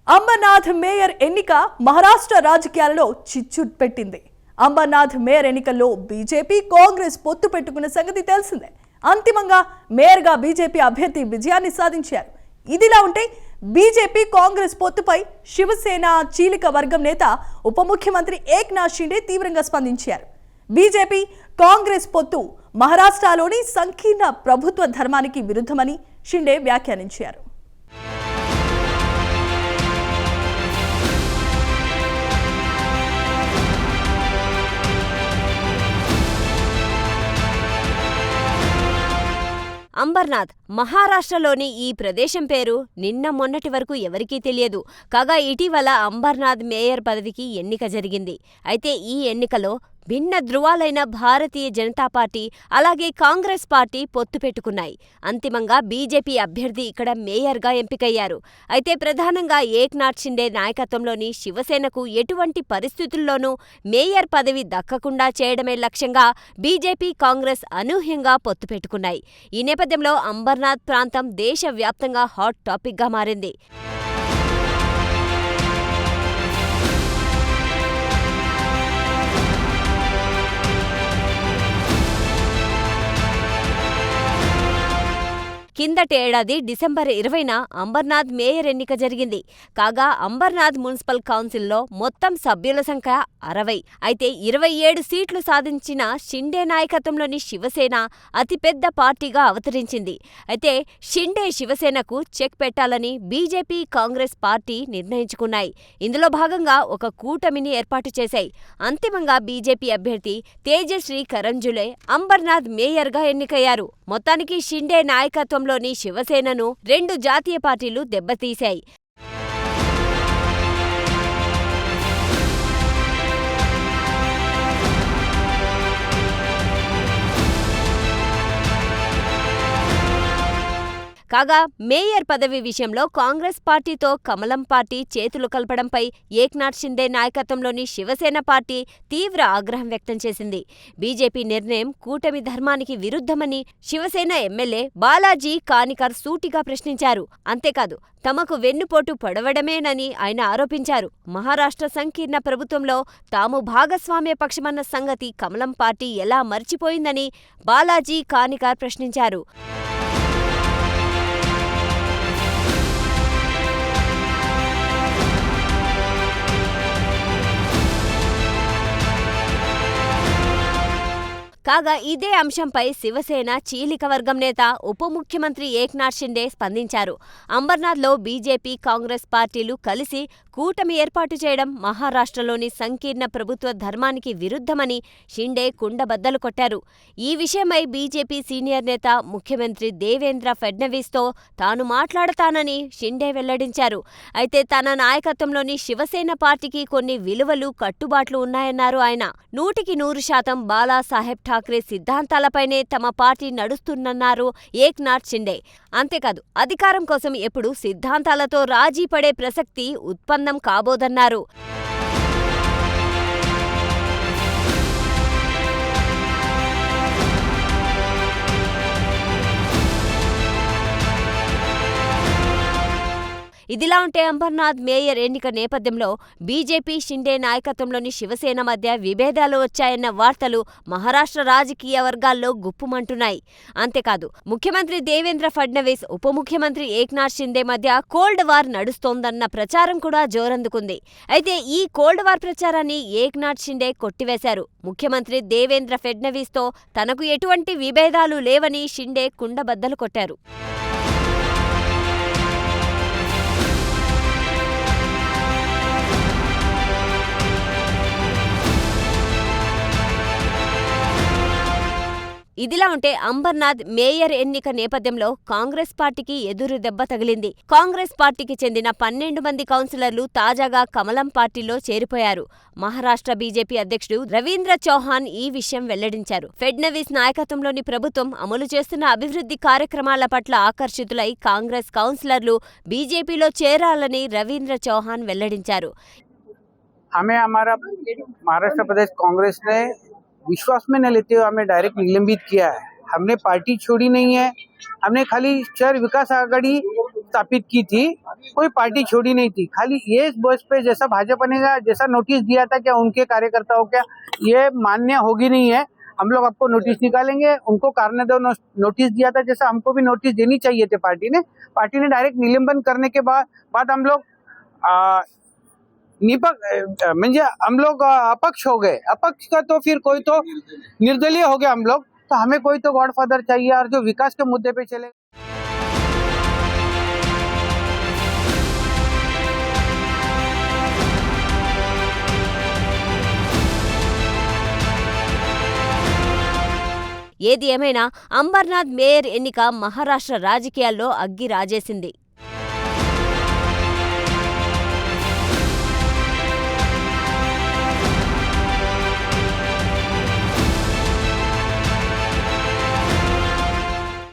Ambernath mayor ఎన్నిక మహారాష్ట్ర రాజకీయాలలో చిచ్చు పెట్టింది. అంబర్నాథ్ మేయర్ ఎన్నికల్లో బీజేపీ కాంగ్రెస్ పొత్తు పెట్టుకున్న సంగతి తెలిసిందే. అంతిమంగా మేయర్గా బీజేపీ అభ్యర్థి విజయాన్ని సాధించారు. ఇదిలా ఉంటే బీజేపీ కాంగ్రెస్ పొత్తుపై శివసేన చీలిక వర్గం నేత ఉప ముఖ్యమంత్రి ఏక్నాథ్ షిండే తీవ్రంగా స్పందించారు. బీజేపీ కాంగ్రెస్ పొత్తు మహారాష్ట్రలోని సంకీర్ణ ప్రభుత్వ ధర్మానికి విరుద్ధమని షిండే వ్యాఖ్యానించారు. అంబర్నాథ్ మహారాష్ట్రలోని ఈ ప్రదేశం పేరు నిన్న మొన్నటి వరకు ఎవరికీ తెలియదు. కాగా ఇటీవల అంబర్నాథ్ మేయర్ పదవికి ఎన్నిక జరిగింది. అయితే ఈ ఎన్నికలో భిన్న ధృవాలైన భారతీయ జనతా పార్టీ అలాగే కాంగ్రెస్ పార్టీ పొత్తు పెట్టుకున్నాయి. అంతిమంగా బీజేపీ అభ్యర్థి ఇక్కడ మేయర్గా ఎంపికయ్యారు. అయితే ప్రధానంగా ఏక్నాథ్ షిండే నాయకత్వంలోని శివసేనకు ఎటువంటి పరిస్థితుల్లోనూ మేయర్ పదవి దక్కకుండా చేయడమే లక్ష్యంగా బీజేపీ కాంగ్రెస్ అనూహ్యంగా పొత్తు పెట్టుకున్నాయి. ఈ నేపథ్యంలో అంబర్నాథ్ ప్రాంతం దేశవ్యాప్తంగా హాట్ టాపిక్గా మారింది. కిందటేడాది డిసెంబర్ 20న అంబర్నాథ్ మేయర్ ఎన్నిక జరిగింది. కాగా అంబర్నాథ్ మున్సిపల్ కౌన్సిల్లో మొత్తం సభ్యుల సంఖ్య 60. అయితే 27 సీట్లు సాధించిన షిండే నాయకత్వంలోని శివసేన అతిపెద్ద పార్టీగా అవతరించింది. అయితే షిండే శివసేనకు చెక్ పెట్టాలని బీజేపీ కాంగ్రెస్ పార్టీ నిర్ణయించుకున్నాయి. ఇందులో భాగంగా ఒక కూటమిని ఏర్పాటు చేశాయి. అంతిమంగా బీజేపీ అభ్యర్థి తేజశ్రీ కరంజులే అంబర్నాథ్ మేయర్గా ఎన్నికయ్యారు. మొత్తానికి షిండే నాయకత్వంలోని శివసేనను 2 జాతీయ పార్టీలు దెబ్బతీశాయి. కాగా మేయర్ పదవి విషయంలో కాంగ్రెస్ పార్టీతో కమలం పార్టీ చేతులు కలపడంపై ఏక్నాథ్ షిండే నాయకత్వంలోని శివసేన పార్టీ తీవ్ర ఆగ్రహం వ్యక్తం చేసింది. బీజేపీ నిర్ణయం కూటమి ధర్మానికి విరుద్ధమని శివసేన ఎమ్మెల్యే బాలాజీ కానికర్ సూటిగా ప్రశ్నించారు. అంతేకాదు తమకు వెన్నుపోటు పొడవడమేనని ఆయన ఆరోపించారు. మహారాష్ట్ర సంకీర్ణ ప్రభుత్వంలో తాము భాగస్వామ్య పక్షమన్న సంగతి కమలం పార్టీ ఎలా మర్చిపోయిందని బాలాజీ కానికర్ ప్రశ్నించారు. కాగా ఇదే అంశంపై శివసేన చీలిక వర్గం నేత ఉప ముఖ్యమంత్రి ఏక్నాథ్ షిండే స్పందించారు. అంబర్నాథ్లో బీజేపీ కాంగ్రెస్ పార్టీలు కలిసి కూటమి ఏర్పాటు చేయడం మహారాష్ట్రలోని సంకీర్ణ ప్రభుత్వ ధర్మానికి విరుద్ధమని షిండే కుండబద్దలు కొట్టారు. ఈ విషయమై బీజేపీ సీనియర్ నేత ముఖ్యమంత్రి దేవేంద్ర ఫడ్నవీస్తో తాను మాట్లాడతానని షిండే వెల్లడించారు. అయితే తన నాయకత్వంలోని శివసేన పార్టీకి కొన్ని విలువలు కట్టుబాట్లు ఉన్నాయన్నారు ఆయన. 100% బాలాసాహెబ్ ఠాక్రే సిద్ధాంతాలపైనే తమ పార్టీ నడుస్తుందన్నారు ఏక్నాథ్ షిండే. అంతేకాదు అధికారం కోసం ఎప్పుడు సిద్ధాంతాలతో రాజీ పడే ప్రసక్తి ఉత్పన్నం కాబోదన్నారు. ఇదిలా ఉంటే అంబర్నాథ్ మేయర్ ఎన్నిక నేపథ్యంలో బీజేపీ షిండే నాయకత్వంలోని శివసేన మధ్య విభేదాలు వచ్చాయన్న వార్తలు మహారాష్ట్ర రాజకీయ వర్గాల్లో గుప్పుమంటున్నాయి. అంతేకాదు ముఖ్యమంత్రి దేవేంద్ర ఫడ్నవీస్ ఉప ముఖ్యమంత్రి ఏక్నాథ్ షిండే మధ్య కోల్డ్ వార్ నడుస్తోందన్న ప్రచారం కూడా జోరందుకుంది. అయితే ఈ కోల్డ్ వార్ ప్రచారాన్ని ఏక్నాథ్ షిండే కొట్టివేశారు. ముఖ్యమంత్రి దేవేంద్ర ఫడ్నవీస్తో తనకు ఎటువంటి విభేదాలు లేవని షిండే కుండబద్దలు కొట్టారు. ఇదిలా ఉంటే అంబర్నాథ్ మేయర్ ఎన్నిక నేపథ్యంలో కాంగ్రెస్ పార్టీకి ఎదురు దెబ్బ తగిలింది. కాంగ్రెస్ పార్టీకి చెందిన 12 మంది కౌన్సిలర్లు తాజాగా కమలం పార్టీలో చేరిపోయారు. మహారాష్ట్ర బీజేపీ అధ్యక్షుడు రవీంద్ర చౌహాన్ ఈ విషయం వెల్లడించారు. ఫడ్నవీస్ నాయకత్వంలోని ప్రభుత్వం అమలు చేస్తున్న అభివృద్ధి కార్యక్రమాల పట్ల ఆకర్షితులై కాంగ్రెస్ కౌన్సిలర్లు బీజేపీలో చేరాలని రవీంద్ర చౌహాన్ వెల్లడించారు. महाराष्ट्र प्रदेश कांग्रेस ने विश्वास में न लेते हुए हमें डायरेक्ट निलंबित किया है। हमने पार्टी छोड़ी नहीं है, हमने खाली शहर विकास आघाड़ी स्थापित की थी, कोई पार्टी छोड़ी नहीं थी। खाली ये बस पे जैसा भाजपा ने जैसा नोटिस दिया था, क्या उनके कार्यकर्ताओं क्या ये मान्य होगी नहीं है, हम लोग आपको नोटिस निकालेंगे। उनको कारण दो नोटिस दिया था, जैसा हमको भी नोटिस देनी चाहिए थे पार्टी ने डायरेक्ट निलंबन करने के बाद हम लोग म्हणजे हम लोग अपक्ष हो गए। अपक्ष का तो फिर कोई तो निर्दलीय हो गया हम लोग, तो हमें कोई तो गॉडफादर चाहिए और जो विकास के मुद्दे पे चले। ఏది ఏమైనా అంబర్నాథ్ మేయర్ ఎన్నిక మహారాష్ట్ర రాజకీయాల్లో అగ్గి రాజేసింది.